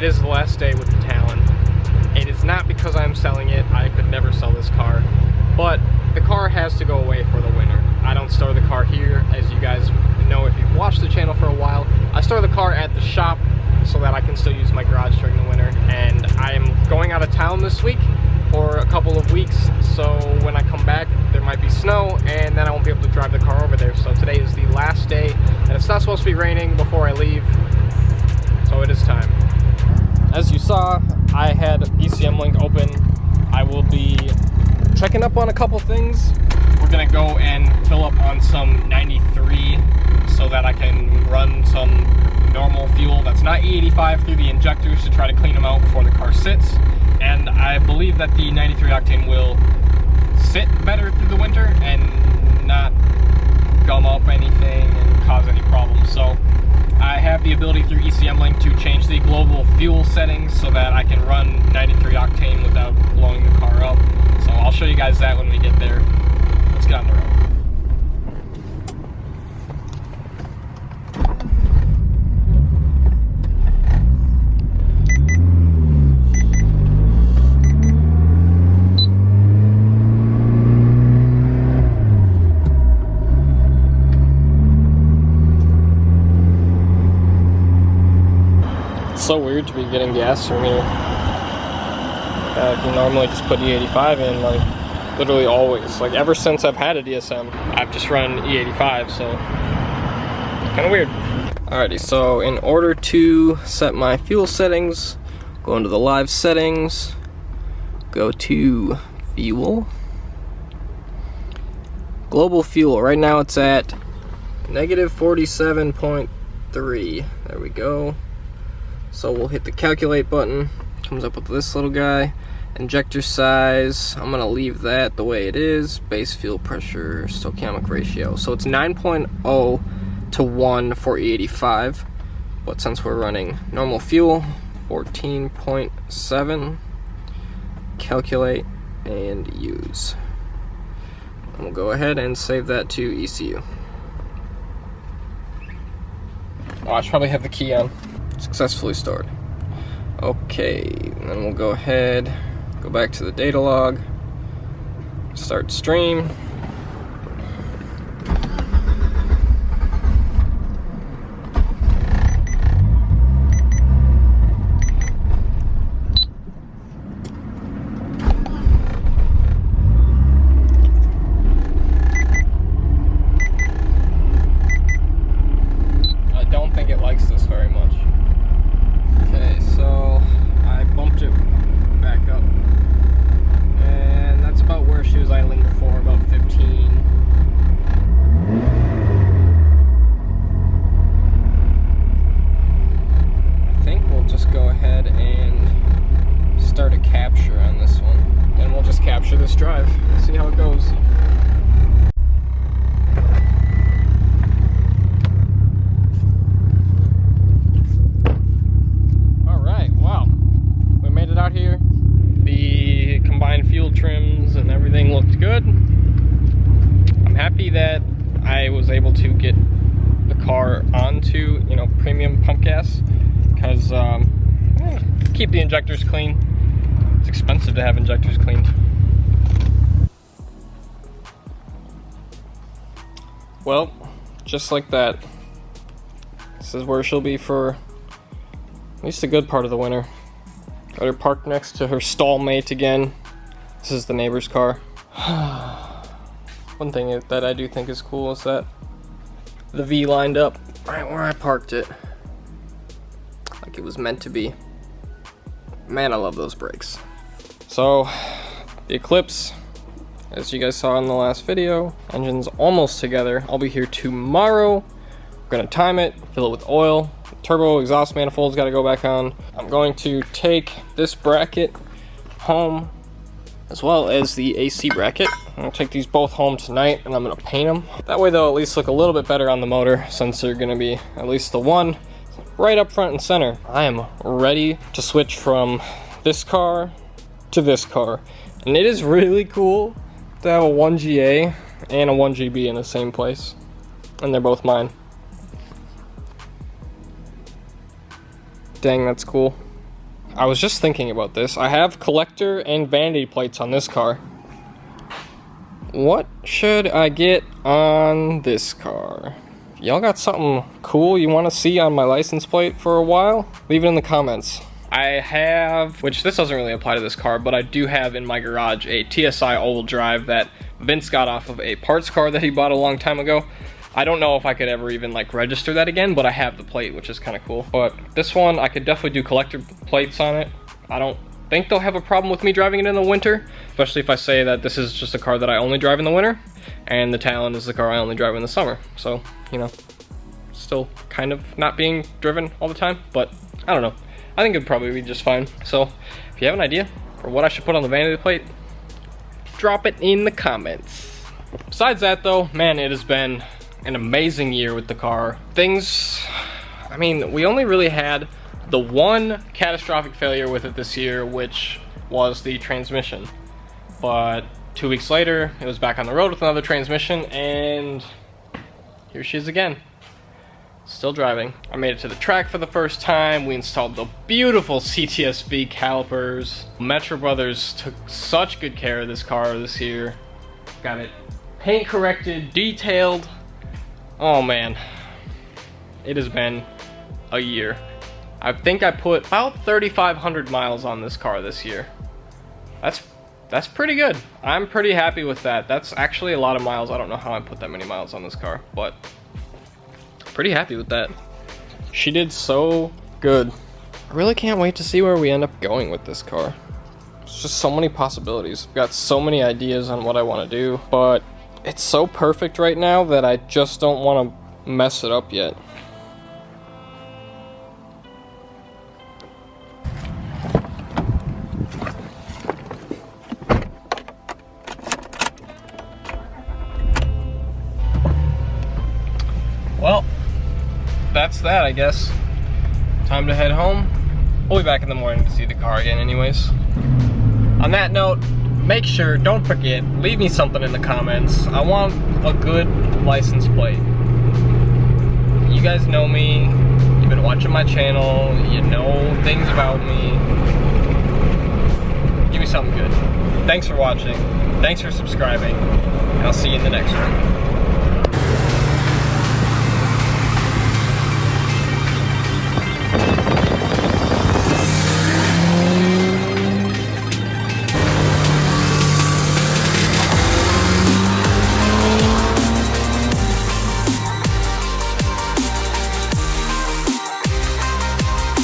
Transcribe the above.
It is the last day with the Talon. It is not because I'm selling it. I could never sell this car. But the car has to go away for the winter. I don't store the car here, as you guys know if you've watched the channel for a while. I store the car at the shop so that I can still use my garage during the winter. And I am going out of town this week for a couple of weeks, so when I come back there might be snow and then I won't be able to drive the car over there. So today is the last day and it's not supposed to be raining before I leave, so it is time. As you saw, I had ECM Link open. I will be checking up on a couple things. We're gonna go and fill up on some 93 so that I can run some normal fuel that's not E85 through the injectors to try to clean them out before the car sits. And I believe that the 93 octane will sit better through the winter and not gum up anything and cause any problems. So I have the ability through ECM Link to change the global fuel settings so that I can run 93 octane without blowing the car up. So I'll show you guys that when we get there. Let's get on the road. So weird to be getting gas from here. You normally just put E85 in, like literally always. Like ever since I've had a DSM, I've just run E85, so kind of weird. Alrighty, so in order to set my fuel settings, go into the live settings, go to fuel, global fuel. Right now it's at negative 47.3. There we go. So we'll hit the calculate button, comes up with this little guy. Injector size, I'm gonna leave that the way it is. Base fuel pressure, stoichiometric ratio. So it's 9.0 to 1 for E85, but since we're running normal fuel, 14.7, calculate and use. And we'll go ahead and save that to ECU. Oh, I should probably have the key on. Successfully stored. Okay, and then we'll go ahead, go back to the data log, start stream. I don't think it likes this very much. Okay, so I bumped it back up, and that's about where she was idling before, about 15. I think we'll just go ahead and start a capture on this one, and we'll just capture this drive, see how it goes. Out here, the combined fuel trims and everything looked good. I'm happy that I was able to get the car onto, you know, premium pump gas, because keep the injectors clean. It's expensive to have injectors cleaned. Well, just like that, this is where she'll be for at least a good part of the winter. Got her parked next to her stallmate again. This is the neighbor's car. One thing that I do think is cool is that the V lined up right where I parked it, like it was meant to be. Man, I love those brakes. So, the Eclipse, as you guys saw in the last video, engine's almost together. I'll be here tomorrow. We're gonna time it, fill it with oil. Turbo exhaust manifold's got to go back on. I'm going to take this bracket home as well as the AC bracket. I'm going to take these both home tonight and I'm going to paint them. That way they'll at least look a little bit better on the motor, since they're going to be at least the one right up front and center. I am ready to switch from this car to this car. And it is really cool to have a 1GA and a 1GB in the same place. And they're both mine. Dang, that's cool. I was just thinking about this. I have collector and vanity plates on this car. What should I get on this car? Y'all got something cool you want to see on my license plate for a while? Leave it in the comments. I have, which this doesn't really apply to this car, but I do have in my garage a TSI all-wheel drive that Vince got off of a parts car that he bought a long time ago. I don't know if I could ever even like register that again, but I have the plate, which is kind of cool. But this one, I could definitely do collector plates on it. I don't think they'll have a problem with me driving it in the winter, especially if I say that this is just a car that I only drive in the winter, and the Talon is the car I only drive in the summer. So, you know, still kind of not being driven all the time, but I don't know. I think it'd probably be just fine. So, if you have an idea for what I should put on the vanity plate, drop it in the comments. Besides that though, man, it has been an amazing year with the car. Things, I mean, we only really had the one catastrophic failure with it this year, which was the transmission. But 2 weeks later, it was back on the road with another transmission, and here she is again. Still driving. I made it to the track for the first time. We installed the beautiful CTSV calipers. Metro Brothers took such good care of this car this year. Got it paint corrected, detailed. Oh man, it has been a year. I think I put about 3,500 miles on this car this year. That's pretty good. I'm pretty happy with that. That's actually a lot of miles. I don't know how I put that many miles on this car, but pretty happy with that. She did so good. I really can't wait to see where we end up going with this car. There's just so many possibilities. I've got so many ideas on what I want to do, but it's so perfect right now that I just don't want to mess it up yet. Well, that's that, I guess. Time to head home. We'll be back in the morning to see the car again anyways. On that note, make sure, don't forget, leave me something in the comments. I want a good license plate. You guys know me, you've been watching my channel, you know things about me. Give me something good. Thanks for watching, thanks for subscribing, and I'll see you in the next one.